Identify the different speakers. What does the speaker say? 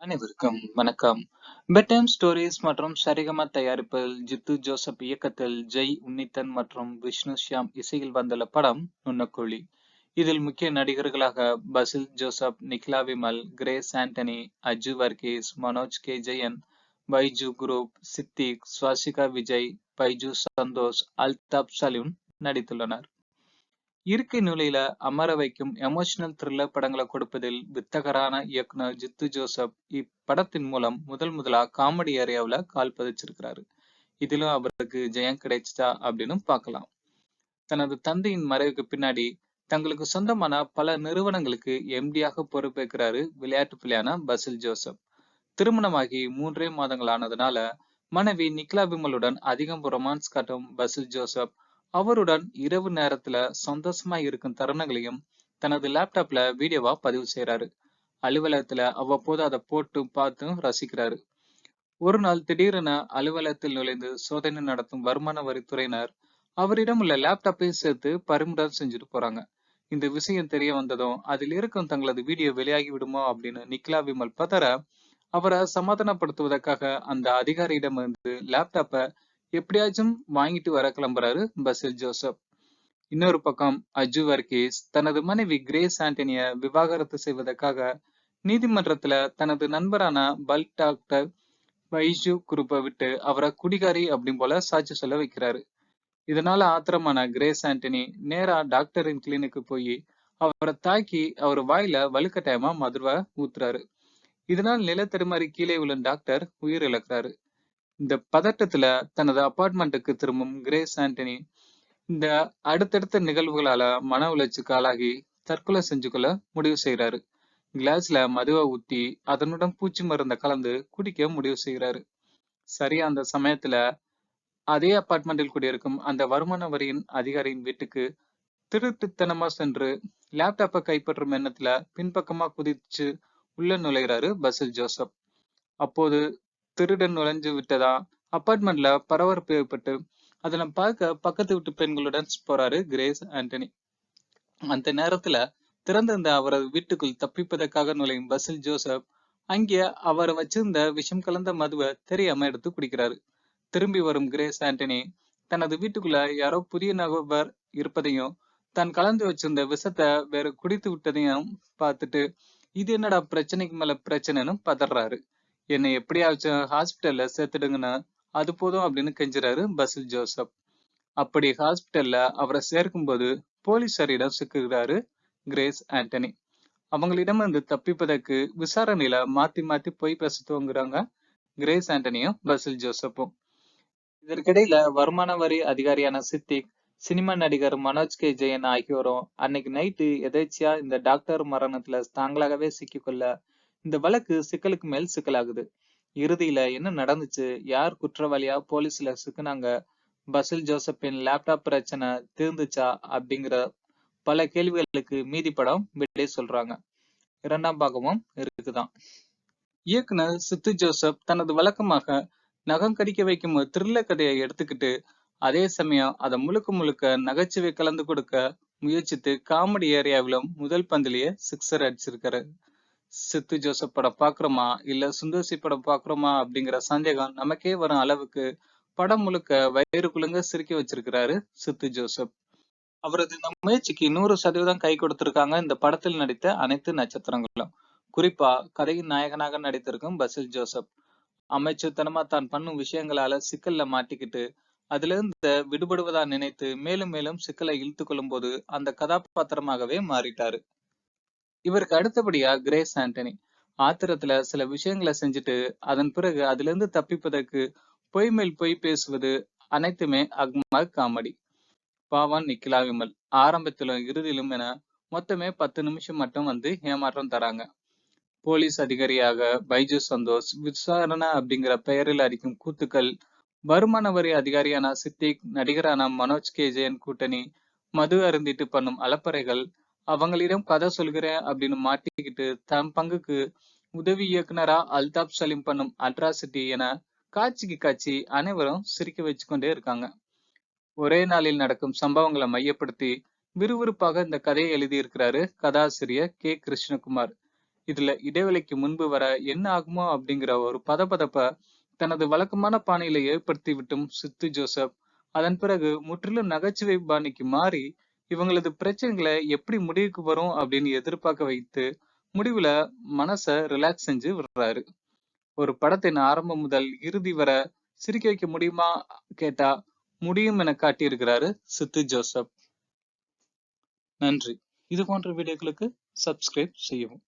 Speaker 1: அனைவருக்கும் வணக்கம். Bed time stories மற்றும் சரிகம தயாரிப்பில் ஜித்து ஜோசப் இயக்கத்தில் ஜெய் உன்னித்தன் மற்றும் விஷ்ணு ஷியாம் இசையில் வந்துள்ள படம் நுண்ணக்குழி. இதில் முக்கிய நடிகர்களாக பசில் ஜோசப், நிக்லா விமல், கிரேஸ் ஆண்டனி, அஜு வர்கீஸ், மனோஜ் கே ஜெயன், பைஜு குரூப், சித்திக், ஸ்வாசிகா விஜய், பைஜு சந்தோஷ், அல்தாப் சலீம் நடித்துள்ளனர். இருக்கை நிலையில அமர வைக்கும் எமோஷனல் த்ரில்லர் படங்களை கொடுப்பதில் வித்தகரான இயக்குனர் ஜித்து ஜோசப் இப்படத்தின் மூலம் முதலா காமெடி ஏரியாவுல கால் பதிச்சிருக்கிறாரு. இதிலும் அவருக்கு ஜெயம் கிடைச்சதா அப்படின்னு பார்க்கலாம். தனது தந்தையின் மறைவுக்கு பின்னாடி தங்களுக்கு சொந்தமான பல நிறுவனங்களுக்கு எம்டியாக பொறுப்பேற்கிறாரு விளையாட்டு பிள்ளையான பசில் ஜோசப். திருமணமாகி 3 மாதங்கள் ஆனதுனால மனைவி நிக்லா விமலுடன் அதிகம் ரொமான்ஸ் காட்டும் பசில் ஜோசப் அவருடன் இரவு நேரத்துல சந்தோஷமா இருக்கும் தருணங்களையும் தனது லேப்டாப்ல வீடியோவா பதிவு செய்யறாரு. அலுவலகத்துல அவ்வப்போது அதை போட்டு பார்த்தும் ரசிக்கிறாரு. ஒரு நாள் திடீரென அலுவலகத்தில் நுழைந்து சோதனை நடத்தும் வருமான வரித்துறையினர் அவரிடம் உள்ள லேப்டாப்பையும் சேர்த்து பறிமுதல் செஞ்சுட்டு போறாங்க. இந்த விஷயம் தெரிய வந்ததும் அதில் இருக்கும் தங்களது வீடியோ வெளியாகி விடுமோ அப்படின்னு நிக்லா விமல் பதற அவரை சமாதானப்படுத்துவதற்காக அந்த அதிகாரியிடமிருந்து லேப்டாப்பை எப்படியாச்சும் வாங்கிட்டு வர கிளம்புறாரு பசில் ஜோசப். இன்னொரு பக்கம் அஜு வர்கீஸ் தனது மனைவி கிரேஸ் ஆண்டனிய விவாகரத்து செய்வதற்காக நீதிமன்றத்துல தனது நண்பரான பல்க் டாக்டர் பைஜு குரூப்பை விட்டு அவரை குடிகாரி அப்படின்னு போல சாட்சி சொல்ல வைக்கிறாரு. இதனால ஆத்திரமான கிரேஸ் ஆண்டனி நேரா டாக்டரின் கிளினிக்கு போய் அவரை தாக்கி அவர் வாயில வலுக்கட்டாயமா மதுவை ஊத்துறாரு. இதனால் நிலத்தடுமாறி கீழே உள்ள டாக்டர் உயிரிழக்கிறாரு. இந்த பதட்டத்துல தனது அபார்ட்மெண்ட்டுக்கு திரும்பும் கிரேஸ் ஆண்டனி இந்த அடுத்தடுத்த நிகழ்வுகளால மன உளைச்சுக்கு ஆளாகி தற்கொலை செஞ்சுக்கொள்ள முடிவு செய்யறாரு. கிளாஸ்ல மதுவை ஊத்தி அதனுடன் பூச்சி மருந்தை கலந்து குடிக்க முடிவு செய்யறாரு. சரியா அந்த சமயத்துல அதே அபார்ட்மெண்டில் குடியிருக்கும் அந்த வருமான வரியின் அதிகாரியின் வீட்டுக்கு திருட்டுத்தனமா சென்று லேப்டாப்பை கைப்பற்றும் எண்ணத்துல பின்பக்கமா குதிச்சு உள்ள நுழைகிறாரு பசில் ஜோசப். அப்போது திருடன் நுழைஞ்சு விட்டதா அபார்ட்மெண்ட்ல பரபரப்பு ஏற்பட்டு அதனை பார்க்க பக்கத்து வீட்டு பெண்களுடன் போறாரு கிரேஸ் ஆண்டனி. அந்த நேரத்துல திறந்திருந்த அவரது வீட்டுக்குள் தப்பிப்பதற்காக நுழையும் பசில் ஜோசப் அங்கே அவர் வச்சிருந்த விஷம் கலந்த மதுவை தெரியாம எடுத்து குடிக்கிறாரு. திரும்பி வரும் கிரேஸ் ஆண்டனி தனது வீட்டுக்குள்ள யாரோ புதிய நபர் இருப்பதையும் தான் கலந்து வச்சிருந்த விஷத்தை வேற குடித்து விட்டதையும் பார்த்துட்டு இது என்னடா பிரச்சனைக்கு மேல பிரச்சனைன்னு பதறாரு. என்னை எப்படியாச்சும் ஹாஸ்பிட்டல்ல சேர்த்துடுங்கன்னு அது போதும் அப்படின்னு கெஞ்சுறாரு பசில் ஜோசப். அப்படி ஹாஸ்பிட்டல்ல அவரை சேர்க்கும்போது போலீசாரிடம் சிக்குகிறாரு கிரேஸ் ஆண்டனி. அவங்களிடம் இருந்து தப்பிப்பதற்கு விசாரணையில மாத்தி மாத்தி பொய் பேச துவங்குறாங்க கிரேஸ் ஆண்டனியும் பசில் ஜோசப்பும். இதற்கிடையில வருமான வரி அதிகாரியான சித்திக், சினிமா நடிகர் மனோஜ் கே ஜெயன் ஆகியோரும் அன்னைக்கு நைட்டு எதேச்சியா இந்த டாக்டர் மரணத்துல தாங்களாகவே சிக்கிக்கொள்ள இந்த வழக்கு சிக்கலுக்கு மேல் சிக்கலாகுது. இறுதியில என்ன நடந்துச்சு, யார் குற்றவாளியா போலீஸ்ல சிக்குனாங்க, பசில் ஜோசப்பின் லேப்டாப் பிரச்சனை தீர்ந்துச்சா அப்படிங்கிற பல கேள்விகளுக்கு மீதி படம் விடை சொல்றாங்க. 2ஆம் பாகமும் இருக்குதான். இயக்குனர் சித்து ஜோசப் தனது வழக்கமாக நகம் கடிக்க வைக்கும் ஒரு த்ரில்லர் கதையை எடுத்துக்கிட்டு அதே சமயம் அதை முழுக்க முழுக்க நகைச்சுவை கலந்து கொடுக்க முயற்சித்து காமெடி ஏரியாவிலும் முதல் பந்திலேயே சிக்ஸர் அடிச்சிருக்காரு. சித்து ஜோசப் படம் பாக்குறோமா இல்ல சுந்தர்சி படம் பாக்குறோமா அப்படிங்கிற சந்தேகம் நமக்கே வரும் அளவுக்கு படம் முழுக்க வயிறு குலுங்க சிரிக்க வச்சிருக்கிறாரு சித்து ஜோசப். அவரது இந்த முயற்சிக்கு 100% கை கொடுத்திருக்காங்க இந்த படத்தில் நடித்த அனைத்து நட்சத்திரங்களும். குறிப்பா கதையின் நாயகனாக நடித்திருக்கும் பசில் ஜோசப். அமைச்சர்தனமா தான் பண்ணும் விஷயங்களால சிக்கல்ல மாட்டிக்கிட்டு அதுல இருந்து விடுபடுவதா நினைத்து மேலும் மேலும் சிக்கலை இழுத்து கொள்ளும் போது அந்த கதாபாத்திரமாகவே மாறிட்டாரு. இவருக்கு அடுத்தபடியா கிரேஸ் ஆண்டனி. ஆத்திரத்துல சில விஷயங்களை செஞ்சுட்டு அதன் பிறகு அதுல இருந்து தப்பிப்பதற்கு பொய் மேல் பொய் பேசுவது அனைத்துமே அக்மாக் காமெடி. பாவன் நிக்கிலா விமல் ஆரம்பத்திலும் இறுதியிலும் என மொத்தமே 10 நிமிஷம் மட்டும் வந்து ஏமாற்றம் தராங்க. போலீஸ் அதிகாரியாக பைஜு சந்தோஷ், விசாரணை அப்படிங்கிற பெயரில் அடிக்கும் கூத்துக்கள், வருமான வரி அதிகாரியான சித்திக், நடிகரான மனோஜ் கே ஜெயன் கூட்டணி, மது அருந்திட்டு பண்ணும் அலப்பறைகள், அவங்களிடம் கதை சொல்கிறேன் அப்படின்னு மாட்டிக்கிட்டு தன் பங்குக்கு உதவி இயக்குனரா அல்தாப் சலீம் பண்ணும் அட்ராசிட்டி என காட்சிக்கு காட்சி அனைவரும் சிரிக்க வச்சு கொண்டே இருக்காங்க. ஒரே நாளில் நடக்கும் சம்பவங்களை மையப்படுத்தி விறுவிறுப்பாக இந்த கதையை எழுதியிருக்கிறாரு கதாசிரியர் கே கிருஷ்ணகுமார். இதுல இடைவேளைக்கு முன்பு வர என்ன ஆகுமோ அப்படிங்கிற ஒரு பதபதப்ப தனது வழக்கமான பாணியில ஏற்படுத்தி விட்டும் சித்து ஜோசப் அதன் பிறகு முற்றிலும் நகைச்சுவை பாணிக்கு மாறி இவங்களது பிரச்சனைகளை எப்படி முடிவுக்கு வரும் அப்படின்னு எதிர்பார்க்க வைத்து முடிவுல மனச ரிலாக்ஸ் செஞ்சு விடுறாரு. ஒரு படத்தின் ஆரம்பம் முதல் இறுதி வர சிரிக்க வைக்க முடியுமா கேட்டா முடியும் என காட்டியிருக்கிறாரு சித்து ஜோசப். நன்றி. இது போன்ற வீடியோக்களுக்கு சப்ஸ்கிரைப் செய்யவும்.